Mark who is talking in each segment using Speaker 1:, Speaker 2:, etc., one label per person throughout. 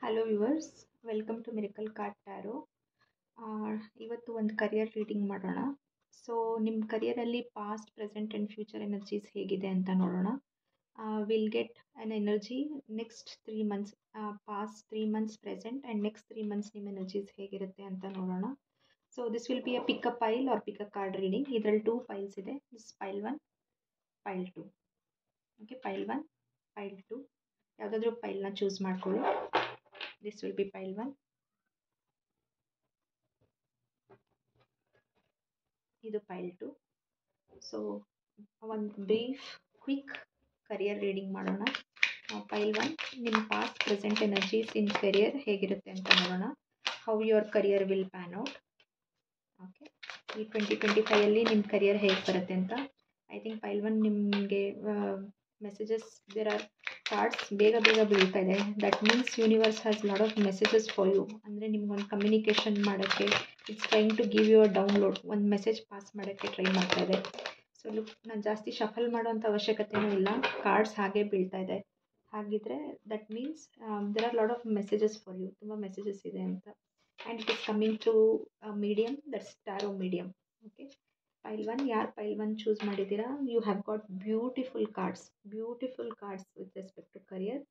Speaker 1: Hello viewers, welcome to miracle card tarot. ಇವತ್ತು ಒಂದು career reading ಮಾಡೋಣ. ಸೊ ನಿಮ್ಮ ಕರಿಯರಲ್ಲಿ past, present and future energies ಹೇಗಿದೆ ಅಂತ ನೋಡೋಣ. Will get an energy next 3 months, past 3 months present and next 3 months ನಿಮ್ಮ ಎನರ್ಜೀಸ್ ಹೇಗಿರುತ್ತೆ ಅಂತ ನೋಡೋಣ. So this will be a pick a pile or pick a card reading. ಇದರಲ್ಲಿ 2 piles ಇದೆ. This pile 1, pile 2. Okay, pile 1, pile 2. ಯಾವುದಾದ್ರೂ ಪೈಲ್ನ choose ಮಾಡ್ಕೊಳ್ಳಿ. This will be pile 1. ಇದು pile 2. So ಒಂದು ಬ್ರೀಫ್ ಕ್ವಿಕ್ ಕರಿಯರ್ ರೀಡಿಂಗ್ ಮಾಡೋಣ. ಪೈಲ್ 1, ನಿಮ್ಮ past present energies ಇನ್ career ಹೇಗಿರುತ್ತೆ ಅಂತ ನೋಡೋಣ. How your career will PAN out. Okay, ಈ 2025 ನಿಮ್ಮ ಕರಿಯರ್ ಹೇಗೆ ಬರುತ್ತೆ ಅಂತ. ಐ ಥಿಂಕ್ ಪೈಲ್ 1 ನಿಮಗೆ ಮೆಸೇಜಸ್, ದೇರ್ ಆರ್ ಕಾರ್ಡ್ಸ್ ಬೇಗ ಬೀಳ್ತಾ ಇದೆ. That means universe has lot of messages for you. ಅಂದರೆ ನಿಮ್ಗೊಂದು ಕಮ್ಯುನಿಕೇಷನ್ ಮಾಡೋಕ್ಕೆ it's trying to give you a download. ಒಂದು ಮೆಸೇಜ್ ಪಾಸ್ ಮಾಡೋಕ್ಕೆ ಟ್ರೈ ಮಾಡ್ತಾ ಇದೆ. ಸೊ ನಾನು ಜಾಸ್ತಿ ಶಫಲ್ ಮಾಡೋವಂಥ ಅವಶ್ಯಕತೆಯೂ ಇಲ್ಲ, ಕಾರ್ಡ್ಸ್ ಹಾಗೆ ಬೀಳ್ತಾ ಇದೆ. ಹಾಗಿದ್ರೆ that means there are lot of messages for you. ತುಂಬ ಮೆಸೇಜಸ್ ಇದೆ ಅಂತ. And it is coming to medium, that's tarot medium. Okay, pile 1, ಯಾರು ಪೈಲ್ 1 ಚೂಸ್ ಮಾಡಿದ್ದೀರಾ, you have got beautiful cards with respect to career.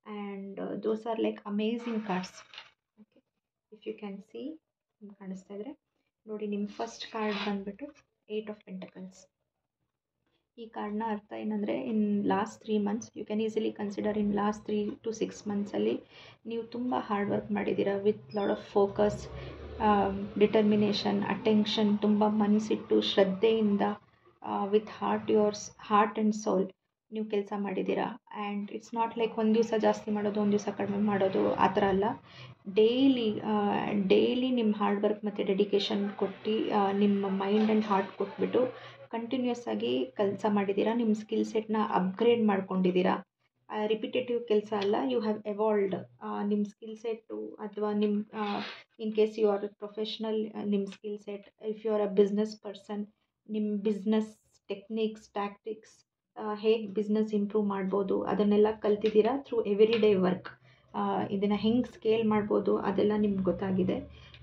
Speaker 1: And those are like amazing cards. Okay, if you can see, ನಿಮ್ಗೆ ಕಾಣಿಸ್ತಾ ಇದ್ರೆ ನೋಡಿ. ನಿಮ್ಮ first card ಬಂದುಬಿಟ್ಟು 8 of pentacles. ಈ ಕಾರ್ಡ್ನ ಅರ್ಥ ಏನಂದರೆ, in last 3 months, you can easily consider in last 3 to 6 ಮಂತ್ಸಲ್ಲಿ ನೀವು ತುಂಬ ಹಾರ್ಡ್ ವರ್ಕ್ ಮಾಡಿದ್ದೀರಾ with lot of focus, determination, attention, ತುಂಬ ಮನಸ್ಸಿಟ್ಟು ಶ್ರದ್ಧೆಯಿಂದ ವಿತ್ ಹಾರ್ಟ್ ಆ್ಯಂಡ್ ಸೋಲ್ ನೀವು ಕೆಲಸ ಮಾಡಿದ್ದೀರಾ. ಆ್ಯಂಡ್ ಇಟ್ಸ್ ನಾಟ್ ಲೈಕ್ ಒಂದು ದಿವಸ ಜಾಸ್ತಿ ಮಾಡೋದು, ಒಂದು ದಿವಸ ಕಡಿಮೆ ಮಾಡೋದು, ಆ ಥರ ಅಲ್ಲ. ಡೈಲಿ ನಿಮ್ಮ ಹಾರ್ಡ್ ವರ್ಕ್ ಮತ್ತು ಡೆಡಿಕೇಶನ್ ಕೊಟ್ಟು, ನಿಮ್ಮ ಮೈಂಡ್ ಆ್ಯಂಡ್ ಹಾರ್ಟ್ ಕೊಟ್ಬಿಟ್ಟು ಕಂಟಿನ್ಯೂಸ್ ಆಗಿ ಕೆಲಸ ಮಾಡಿದ್ದೀರಾ. ನಿಮ್ಮ ಸ್ಕಿಲ್ ಸೆಟ್ನ ಅಪ್ಗ್ರೇಡ್ ಮಾಡ್ಕೊಂಡಿದ್ದೀರಾ. ರಿಪಿಟೇಟಿವ್ ಕೆಲಸ ಅಲ್ಲ, ಯು ಹ್ಯಾವ್ ಎವಾಲ್ವ್ಡ್. ನಿಮ್ಮ ಸ್ಕಿಲ್ ಸೆಟ್ಟು ಅಥವಾ ನಿಮ್ಮ in case you are professional, ನಿಮ್ಮ skill set, if you are a business person, ನಿಮ್ಮ ಬಿಸ್ನೆಸ್ ಟೆಕ್ನಿಕ್ಸ್, ಟ್ಯಾಕ್ಟಿಕ್ಸ್, ಹೇಗೆ ಬಿಸ್ನೆಸ್ ಇಂಪ್ರೂವ್ ಮಾಡ್ಬೋದು ಅದನ್ನೆಲ್ಲ ಕಲ್ತಿದ್ದೀರಾ ಥ್ರೂ ಎವ್ರಿ ಡೇ ವರ್ಕ್. ಇದನ್ನು ಹೆಂಗೆ ಸ್ಕೇಲ್ ಮಾಡ್ಬೋದು ಅದೆಲ್ಲ ನಿಮ್ಗೆ ಗೊತ್ತಾಗಿದೆ.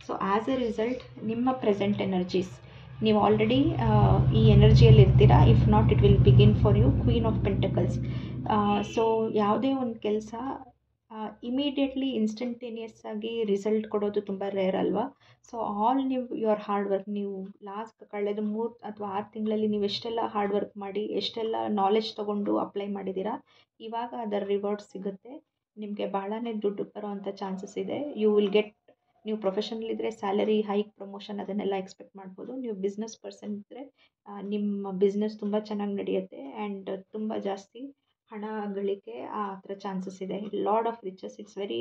Speaker 1: ಸೊ ಆ್ಯಸ್ ಎ ರಿಸಲ್ಟ್, ನಿಮ್ಮ ಪ್ರೆಸೆಂಟ್ ಎನರ್ಜೀಸ್, ನೀವು ಆಲ್ರೆಡಿ ಈ ಎನರ್ಜಿಯಲ್ಲಿ ಇರ್ತೀರಾ. If not, it will begin for you. Queen of pentacles. So ಯಾವುದೇ ಒಂದು ಕೆಲಸ ಇಮಿಡಿಯೇಟ್ಲಿ ಇನ್ಸ್ಟಂಟೇನಿಯಸ್ ಆಗಿ ರಿಸಲ್ಟ್ ಕೊಡೋದು ತುಂಬ ರೇರ್ ಅಲ್ವಾ. ಸೊ ನೀವು ಯುವರ್ ಹಾರ್ಡ್ ವರ್ಕ್, ನೀವು ಲಾಸ್ಟ್ ಕಳೆದ 3 ಅಥವಾ 6 ತಿಂಗಳಲ್ಲಿ ನೀವು ಎಷ್ಟೆಲ್ಲ ಹಾರ್ಡ್ ವರ್ಕ್ ಮಾಡಿ, ಎಷ್ಟೆಲ್ಲ ನಾಲೆಜ್ ತೊಗೊಂಡು ಅಪ್ಲೈ ಮಾಡಿದ್ದೀರಾ, ಇವಾಗ ಅದರ ರಿವಾರ್ಡ್ಸ್ ಸಿಗುತ್ತೆ. ನಿಮಗೆ ಭಾಳನೇ ದುಡ್ಡು ಬರೋವಂಥ ಚಾನ್ಸಸ್ ಇದೆ. ಯು ವಿಲ್ ಗೆಟ್, ನೀವು ಪ್ರೊಫೆಷನಲ್ ಇದ್ದರೆ ಸ್ಯಾಲರಿ ಹೈಕ್, ಪ್ರಮೋಷನ್ ಅದನ್ನೆಲ್ಲ ಎಕ್ಸ್ಪೆಕ್ಟ್ ಮಾಡ್ಬೋದು. ನೀವು ಬಿಸ್ನೆಸ್ ಪರ್ಸನ್ ಇದ್ದರೆ ನಿಮ್ಮ ಬಿಸ್ನೆಸ್ ತುಂಬ ಚೆನ್ನಾಗಿ ನಡೆಯುತ್ತೆ. ಆ್ಯಂಡ್ ತುಂಬ ಜಾಸ್ತಿ ಹಣ ಗಳಿಕೆ ಆ ಥರ ಚಾನ್ಸಸ್ ಇದೆ. Lord of riches, it's very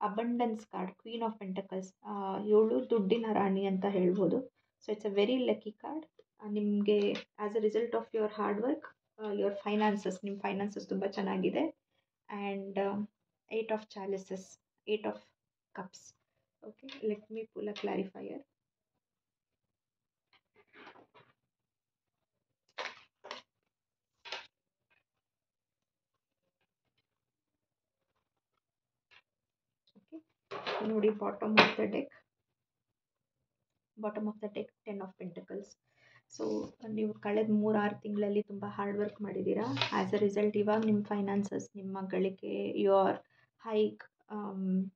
Speaker 1: abundance card. Queen of pentacles, ಇವಳು ದುಡ್ಡಿನ ರಾಣಿ ಅಂತ ಹೇಳ್ಬೋದು. So it's a very lucky card. ನಿಮಗೆ as a result of your hard work, your finances, ನಿಮ್ಮ ಫೈನಾನ್ಸಸ್ ತುಂಬ ಚೆನ್ನಾಗಿದೆ. And 8 of chalices, 8 of cups. Okay, let me pull a clarifier. Okay, ನೋಡಿ, bottom of the deck 10 of pentacles. So ನೀವು ಕಳೆದ 3-6 ತಿಂಗಳಲ್ಲಿ ತುಂಬ hard work ಮಾಡಿದ್ದೀರಾ. As a result ಇವಾಗ ನಿಮ್ಮ ಫೈನಾನ್ಸಸ್, ನಿಮ್ಮ ಗಳಿಕೆ, ಯುವರ್ ಹೈಕ್,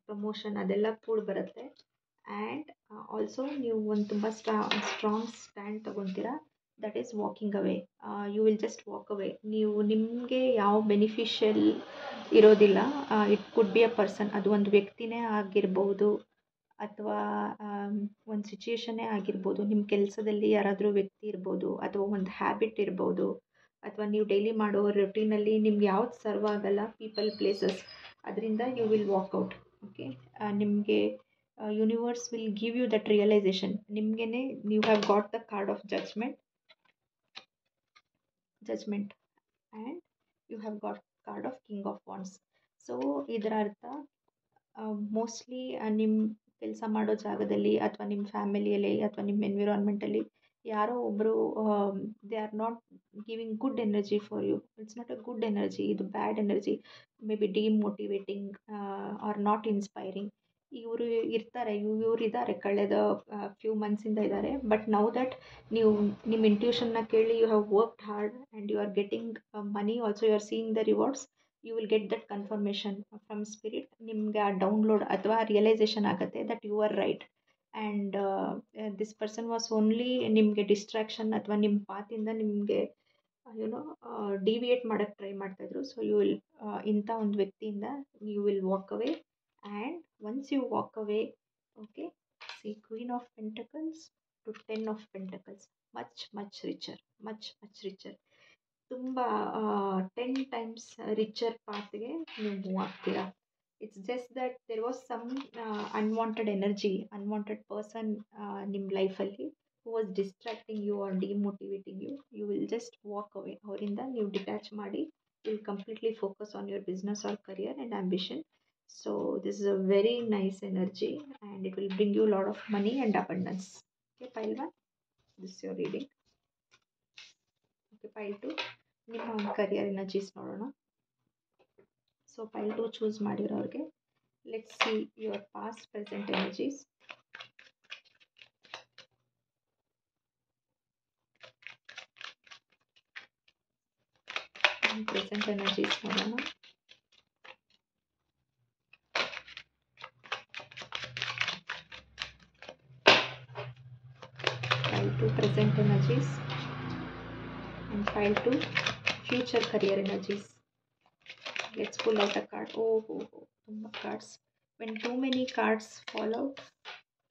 Speaker 1: ಪ್ರಮೋಷನ್ ಅದೆಲ್ಲ ಕೂಡ ಬರುತ್ತೆ. ಆ್ಯಂಡ್ ಆಲ್ಸೋ ನೀವು ಒಂದು ತುಂಬ ಸ್ಟ್ರಾಂಗ್ ಸ್ಟ್ಯಾಂಡ್ ತೊಗೊತೀರಾ. That is walking away. You will just walk away. ನೀವು ನಿಮಗೆ ಯಾವ ಬೆನಿಫಿಷಿಯಲ್ ಇರೋದಿಲ್ಲ. It could be a person, ಅದು ಒಂದು ವ್ಯಕ್ತಿನೇ ಆಗಿರ್ಬೋದು ಅಥವಾ ಒಂದು ಸಿಚುಯೇಷನ್ನೇ ಆಗಿರ್ಬೋದು. ನಿಮ್ಮ ಕೆಲಸದಲ್ಲಿ ಯಾರಾದರೂ ವ್ಯಕ್ತಿ ಇರ್ಬೋದು, ಅಥವಾ ಒಂದು ಹ್ಯಾಬಿಟ್ ಇರ್ಬೋದು, ಅಥವಾ ನೀವು ಡೈಲಿ ಮಾಡೋ ರೊಟೀನಲ್ಲಿ ನಿಮ್ಗೆ ಯಾವ್ದು ಸರ್ವ್ ಆಗಲ್ಲ, ಪೀಪಲ್, ಪ್ಲೇಸಸ್, ಅದರಿಂದ ಯು ವಿಲ್ ವಾಕ್ಔಟ್. ಓಕೆ, ನಿಮಗೆ universe will give you that realisation. ನಿಮಗೇ you have got the card of judgement and you have got card of king of wands. So ಇದರ ಅರ್ಥ, mostly ನಿಮ್ಮ ಕೆಲಸ ಮಾಡೋ ಜಾಗದಲ್ಲಿ ಅಥವಾ ನಿಮ್ಮ ಫ್ಯಾಮಿಲಿಯಲ್ಲಿ ಅಥವಾ ನಿಮ್ಮ ಎನ್ವಿರಾನ್ಮೆಂಟಲ್ಲಿ ಯಾರೋ ಒಬ್ಬರು they are not giving good energy for you. It's not a good energy, ಇದು bad energy. Maybe demotivating or not inspiring. ಇವರು ಇರ್ತಾರೆ, ಇವ್ರು ಇದ್ದಾರೆ, ಕಳೆದ ಫ್ಯೂ ಮಂತ್ಸಿಂದ ಇದ್ದಾರೆ. ಬಟ್ ನೌ ದಟ್ ನೀವು ನಿಮ್ಮ ಇಂಟ್ಯೂಷನ್ನ ಕೇಳಿ you have worked hard and you are getting money also, you are seeing the rewards, you will get that confirmation from spirit. ನಿಮಗೆ ಆ ಡೌನ್ಲೋಡ್ ಅಥವಾ ರಿಯಲೈಸೇಷನ್ ಆಗುತ್ತೆ that you are right. And this person was only ನಿಮಗೆ distraction ಅಥವಾ ನಿಮ್ಮ ಪಾತಿಂದ ನಿಮಗೆ you know deviate ಮಾಡೋಕ್ಕೆ ಟ್ರೈ ಮಾಡ್ತಾಯಿದ್ರು. ಸೊ ಯು ವಿಲ್ ಇಂಥ ಒಂದು ವ್ಯಕ್ತಿಯಿಂದ you will walk away. And once you walk away, okay, see queen of pentacles to 10 of pentacles, much much richer, much much richer. ತುಂಬ 10 ಟೈಮ್ಸ್ ರಿಚರ್ ಪಾತ್ಗೆ ನೀವು move ಆಗ್ತೀರಾ. It's just that there was some unwanted energy, unwanted person ನಿಮ್ಮ ಲೈಫಲ್ಲಿ who was distracting you or demotivating you. You will just walk away. ಅವರಿಂದ ನೀವು detach ಮಾಡಿ will completely focus on your business or career and ambition. So this is a very nice energy and it will bring you a lot of money and abundance. Okay, pile 1, this is your reading. Okay, pile 2, ನಿಮ್ಮ career energies ನೋಡೋಣ. So pile 2 choose ಮಾಡಿರೋರಿಗೆ, let's see your past present energies. Present energies ನೋಡೋಣ. Pile 2 present energies and pile 2 future career energies. Let's pull out a card. Tumba cards. When too many cards fall out,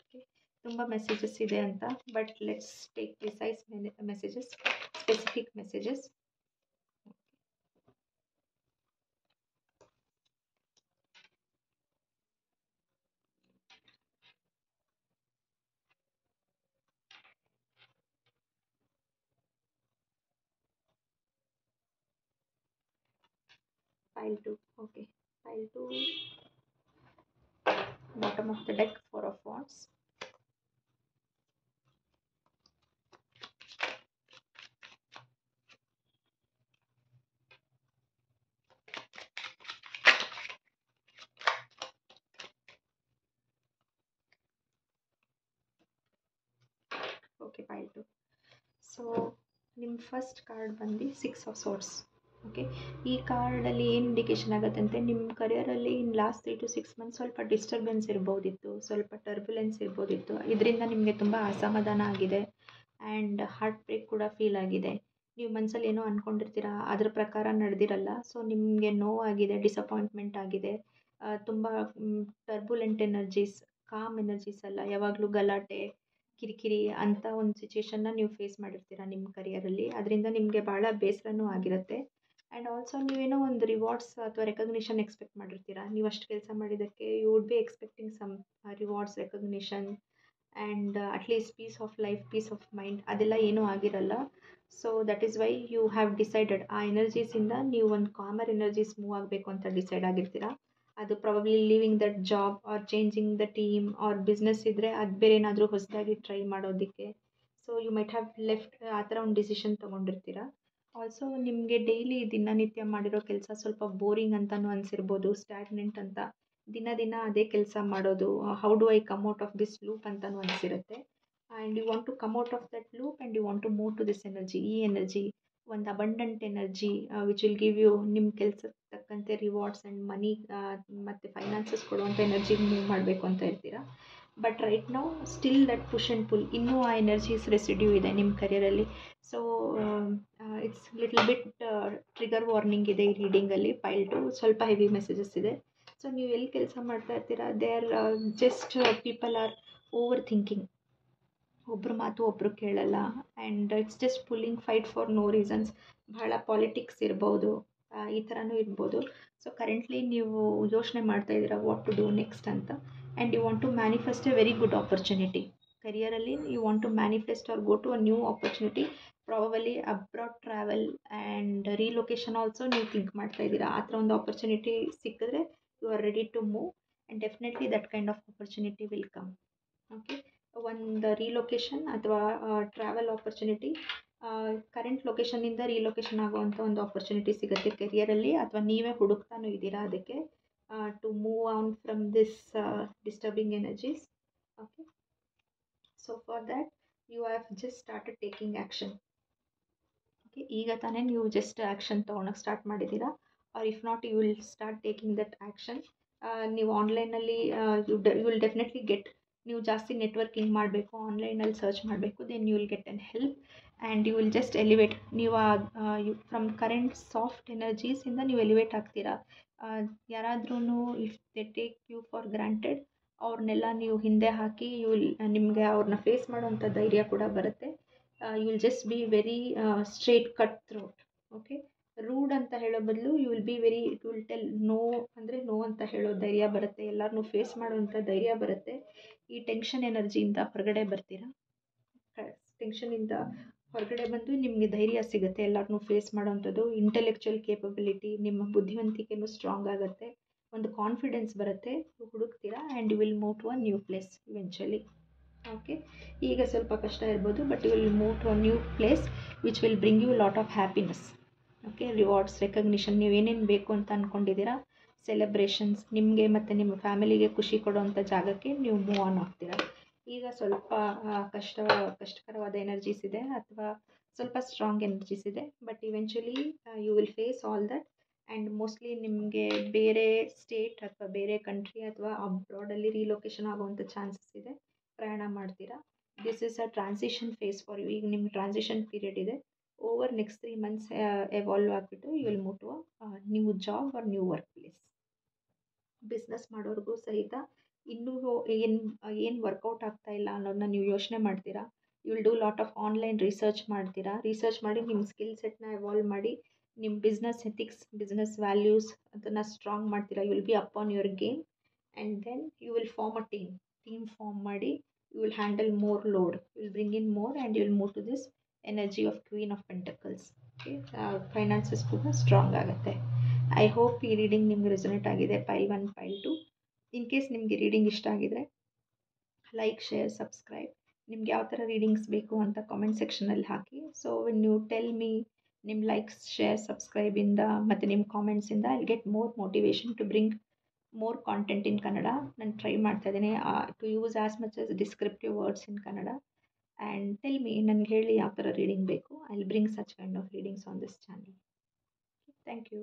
Speaker 1: okay, tumba messages ide anta, but let's take precise messages, specific messages. Pile 2, okay, pile 2, bottom of the deck, 4 of wands. Okay, pile 2. So ನಿಮ್ಮ first card ಬಂದು 6 of swords. Okay, ಈ ಕಾರ್ಡಲ್ಲಿ ಏನು indication ಆಗುತ್ತೆ ಅಂದರೆ ನಿಮ್ಮ ಕರಿಯರಲ್ಲಿ ಇನ್ last 3 to 6 months ಸ್ವಲ್ಪ disturbance ಇರ್ಬೋದಿತ್ತು, ಸ್ವಲ್ಪ ಟರ್ಬುಲೆನ್ಸ್ ಇರ್ಬೋದಿತ್ತು. ಇದರಿಂದ ನಿಮಗೆ ತುಂಬ ಅಸಮಾಧಾನ ಆಗಿದೆ ಆ್ಯಂಡ್ ಹಾರ್ಟ್ ಬ್ರೇಕ್ ಕೂಡ ಫೀಲ್ ಆಗಿದೆ. ನೀವು ಮನಸ್ಸಲ್ಲಿ ಏನೋ ಅಂದ್ಕೊಂಡಿರ್ತೀರ, ಅದ್ರ ಪ್ರಕಾರ ನಡೆದಿರಲ್ಲ. ಸೊ ನಿಮಗೆ ನೋವಾಗಿದೆ, ಡಿಸಪಾಯಿಂಟ್ಮೆಂಟ್ ಆಗಿದೆ. ತುಂಬ ಟರ್ಬುಲೆಂಟ್ ಎನರ್ಜೀಸ್, ಕಾಮ್ ಎನರ್ಜೀಸ್ ಅಲ್ಲ, ಯಾವಾಗಲೂ ಗಲಾಟೆ, ಕಿರಿಕಿರಿ ಅಂತ ಒಂದು ಸಿಚುವೇಶನ್ನ ನೀವು ಫೇಸ್ ಮಾಡಿರ್ತೀರ ನಿಮ್ಮ ಕರಿಯರಲ್ಲಿ. ಅದರಿಂದ ನಿಮಗೆ ಭಾಳ ಬೇಸರನೂ ಆಗಿರುತ್ತೆ. ಆ್ಯಂಡ್ ಆಲ್ಸೋ ನೀವೇನೋ ಒಂದು ರಿವಾರ್ಡ್ಸ್ ಅಥವಾ ರೆಕಗ್ನಿಷನ್ ಎಕ್ಸ್ಪೆಕ್ಟ್ ಮಾಡಿರ್ತೀರ. ನೀವು ಅಷ್ಟು ಕೆಲಸ ಮಾಡಿದ್ದಕ್ಕೆ you would be expecting some rewards, recognition and at least peace of life, peace of mind, ಅದೆಲ್ಲ ಏನೂ ಆಗಿರಲ್ಲ. So that is why you have decided ಆ ಎನರ್ಜೀಸಿಂದ ನೀವು ಒಂದು ಕಾಮರ್ ಎನರ್ಜೀಸ್ ಮೂವ್ ಆಗಬೇಕು ಅಂತ ಡಿಸೈಡ್ ಆಗಿರ್ತೀರ. ಅದು probably leaving that job or changing the team or business ಇದ್ದರೆ ಅದು ಬೇರೆ ಏನಾದರೂ ಹೊಸದಾಗಿ ಟ್ರೈ ಮಾಡೋದಕ್ಕೆ. So you might have left, ಆ ಥರ ಒಂದು ಡಿಸಿಷನ್ ತೊಗೊಂಡಿರ್ತೀರ. ಆಲ್ಸೋ ನಿಮಗೆ ಡೈಲಿ ದಿನನಿತ್ಯ ಮಾಡಿರೋ ಕೆಲಸ ಸ್ವಲ್ಪ ಬೋರಿಂಗ್ ಅಂತಲೂ ಅನಿಸಿರ್ಬೋದು, ಸ್ಟ್ಯಾಗ್ನೆಂಟ್ ಅಂತ. ದಿನ ಅದೇ ಕೆಲಸ ಮಾಡೋದು, how do I come out of this loop ಅಂತಲೂ ಅನಿಸಿರುತ್ತೆ. And you want to come out of that loop and you want to move to this energy. ಈ ಎನರ್ಜಿ ಒಂದು abundant energy which will give you ನಿಮ್ಮ ಕೆಲಸಕ್ಕೆ ತಕ್ಕಂತೆ rewards and ಮನಿ ಮತ್ತು finances ಕೊಡುವಂಥ ಎನರ್ಜಿಗೆ move ಮಾಡಬೇಕು ಅಂತ ಇರ್ತೀರ. But right now still that push and pull, ಇನ್ನೂ ಆ ಎನರ್ಜೀಸ್ ರೆಸಿಡ್ಯೂ ಇದೆ ನಿಮ್ಮ ಕರಿಯರಲ್ಲಿ. So it's little bit trigger warning ಇದೆ ಈ ರೀಡಿಂಗಲ್ಲಿ. ಪೈಲ್ 2 ಸ್ವಲ್ಪ ಹೆವಿ ಮೆಸೇಜಸ್ ಇದೆ. ಸೊ ನೀವು ಎಲ್ಲಿ ಕೆಲಸ ಮಾಡ್ತಾ ಇರ್ತೀರ, they are just people are over thinking. ಒಬ್ಬರು ಮಾತು ಒಬ್ಬರು ಕೇಳಲ್ಲ and it's just pulling fight for no reasons. ಬಹಳ ಪಾಲಿಟಿಕ್ಸ್ ಇರ್ಬೋದು, ಈ ಥರನೂ ಇರ್ಬೋದು. ಸೊ ಕರೆಂಟ್ಲಿ ನೀವು ಯೋಚನೆ ಮಾಡ್ತಾ ಇದ್ದೀರಾ ವಾಟ್ ಟು ಡೂ ನೆಕ್ಸ್ಟ್ ಅಂತ. And you want to manifest a very good opportunity. ಕರಿಯರಲ್ಲಿ you want to manifest or go to a new opportunity, probably abroad travel and relocation also ನೀವು think ಮಾಡ್ತಾ ಇದ್ದೀರಾ. ಆ ಥರ ಒಂದು ಆಪರ್ಚುನಿಟಿ ಸಿಕ್ಕಿದ್ರೆ you are ready to move and definitely that kind of opportunity will come. Okay, ಒಂದು relocation ಅಥವಾ travel opportunity, current ಲೊಕೇಶನಿಂದ ರೀಲೊಕೇಶನ್ ಆಗುವಂಥ ಒಂದು ಆಪರ್ಚುನಿಟಿ ಸಿಗುತ್ತೆ ಕೆರಿಯರಲ್ಲಿ, ಅಥವಾ ನೀವೇ ಹುಡುಕ್ತಾನೂ ಇದ್ದೀರಾ ಅದಕ್ಕೆ to move on from this disturbing energies. Okay, so for that you have just started taking action. Okay, ಈಗ ತಾನೇ ನೀವು ಜಸ್ಟ್ ಆ್ಯಕ್ಷನ್ ತೊಗೊಳಕ್ಕೆ ಸ್ಟಾರ್ಟ್ ಮಾಡಿದ್ದೀರಾ, or if not you will start taking that action. ನೀವು ಆನ್ಲೈನಲ್ಲಿ ಯು ವಿಲ್ ಡೆಫಿನೆಟ್ಲಿ ಗೆಟ್, ನೀವು ಜಾಸ್ತಿ networking ಮಾಡಬೇಕು, ಆನ್ಲೈನಲ್ಲಿ ಸರ್ಚ್ ಮಾಡಬೇಕು, then you will get an help and you will just elevate. ನೀವು ಫ್ರಮ್ ಕರೆಂಟ್ ಸಾಫ್ಟ್ ಎನರ್ಜೀಸಿಂದ ನೀವು ಎಲಿವೇಟ್ ಆಗ್ತೀರಾ. ಯಾರಾದ್ರೂ if they take you for granted, ಅವ್ರನ್ನೆಲ್ಲ ನೀವು ಹಿಂದೆ ಹಾಕಿ ಯು ವಿಲ್, ನಿಮಗೆ ಅವ್ರನ್ನ ಫೇಸ್ ಮಾಡುವಂಥ ಧೈರ್ಯ ಕೂಡ ಬರುತ್ತೆ. You will just be very straight cut throat. Okay, rude ಅಂತ ಹೇಳೋ ಬದಲು you will be very, you will tell no ಅಂದರೆ ನೋ ಅಂತ ಹೇಳೋ ಧೈರ್ಯ ಬರುತ್ತೆ, ಎಲ್ಲರನ್ನೂ ಫೇಸ್ ಮಾಡುವಂಥ ಧೈರ್ಯ ಬರುತ್ತೆ. ಈ ಟೆನ್ಷನ್ ಎನರ್ಜಿಯಿಂದ ಹೊರಗಡೆ ಬರ್ತೀರಾ. ಟೆನ್ಷನಿಂದ ಹೊರಗಡೆ ಬಂದು ನಿಮಗೆ ಧೈರ್ಯ ಸಿಗುತ್ತೆ, ಎಲ್ಲರನ್ನೂ ಫೇಸ್ ಮಾಡೋವಂಥದ್ದು. ಇಂಟೆಲೆಕ್ಚುಯಲ್ ಕೇಪಬಿಲಿಟಿ, ನಿಮ್ಮ ಬುದ್ಧಿವಂತಿಕೆನೂ ಸ್ಟ್ರಾಂಗ್ ಆಗುತ್ತೆ, ಒಂದು ಕಾನ್ಫಿಡೆನ್ಸ್ ಬರುತ್ತೆ, ಹುಡುಕ್ತೀರಾ and you will move to a new place eventually. Okay, ಈಗ ಸ್ವಲ್ಪ ಕಷ್ಟ ಇರ್ಬೋದು, but you will move to a new place which will bring you lot of happiness. Okay, rewards, recognition, ನೀವೇನೇನು ಬೇಕು ಅಂತ ಅಂದ್ಕೊಂಡಿದ್ದೀರಾ, ಸೆಲೆಬ್ರೇಷನ್ಸ್, ನಿಮಗೆ ಮತ್ತು ನಿಮ್ಮ ಫ್ಯಾಮಿಲಿಗೆ ಖುಷಿ ಕೊಡುವಂಥ ಜಾಗಕ್ಕೆ ನೀವು ಮೂವ್ ಆನ್ ಆಗ್ತೀರಾ. ಈಗ ಸ್ವಲ್ಪ ಕಷ್ಟಕರವಾದ ಎನರ್ಜೀಸ್ ಇದೆ, ಅಥವಾ ಸ್ವಲ್ಪ ಸ್ಟ್ರಾಂಗ್ ಎನರ್ಜೀಸ್ ಇದೆ, but eventually you will face all that. And mostly ನಿಮಗೆ ಬೇರೆ ಸ್ಟೇಟ್ ಅಥವಾ ಬೇರೆ ಕಂಟ್ರಿ ಅಥವಾ ಅಬ್ರಾಡಲ್ಲಿ ರೀಲೊಕೇಶನ್ ಆಗುವಂಥ ಚಾನ್ಸಸ್ ಇದೆ, ಪ್ರಯಾಣ ಮಾಡ್ತೀರಾ. This is a transition phase for you. ಈಗ ನಿಮ್ಗೆ ಟ್ರಾನ್ಸಿಷನ್ ಪೀರಿಯಡ್ ಇದೆ. ಓವರ್ ನೆಕ್ಸ್ಟ್ 3 months ಎವಾಲ್ವ್ ಆಗಿಬಿಟ್ಟು you will move to a new job or new work place. Business ಮಾಡೋರಿಗೂ ಸಹಿತ ಇನ್ನೂ ಏನು ವರ್ಕೌಟ್ ಆಗ್ತಾ ಇಲ್ಲ ಅನ್ನೋದನ್ನ ನೀವು ಯೋಚನೆ ಮಾಡ್ತೀರಾ. You will do lot of online research ಮಾಡ್ತೀರಾ. ರಿಸರ್ಚ್ ಮಾಡಿ ನಿಮ್ಮ ಸ್ಕಿಲ್ ಸೆಟ್ನ ಎವಾಲ್ವ್ ಮಾಡಿ, ನಿಮ್ಮ ಬಿಸ್ನೆಸ್ ಎಥಿಕ್ಸ್, ಬಿಸ್ನೆಸ್ ವ್ಯಾಲ್ಯೂಸ್ ಅದನ್ನು ಸ್ಟ್ರಾಂಗ್ ಮಾಡ್ತೀರಾ. You will be up on your game and then you will form a team form ಮಾಡಿ, you will handle more load, you will bring in more and you will move to this energy of queen of pentacles. Okay, finances ಕೂಡ strong ಆಗುತ್ತೆ. I hope ಈ reading ನಿಮ್ಗೆ resonate ಆಗಿದೆ, ಪೈಲ್ 1 pile 2. In case ನಿಮಗೆ reading ಇಷ್ಟ ಆಗಿದರೆ like, share, subscribe. ನಿಮ್ಗೆ ಯಾವ ಥರ ರೀಡಿಂಗ್ಸ್ ಬೇಕು ಅಂತ ಕಾಮೆಂಟ್ ಸೆಕ್ಷನಲ್ಲಿ ಹಾಕಿ. So when you tell me ನಿಮ್ಮ ಲೈಕ್ಸ್, ಶೇರ್, ಸಬ್ಸ್ಕ್ರೈಬಿಂದ ಮತ್ತು ನಿಮ್ಮ ಕಾಮೆಂಟ್ಸಿಂದ I get more motivation to bring more content in Kannada. ನಾನು ಟ್ರೈ ಮಾಡ್ತಾ ಇದ್ದೀನಿ to use as much as descriptive words in Kannada. And tell me, ನನಗೆ ಹೇಳಿ ಯಾವ ಥರ ರೀಡಿಂಗ್ ಬೇಕು. I will bring such kind of readings on this channel. Thank you.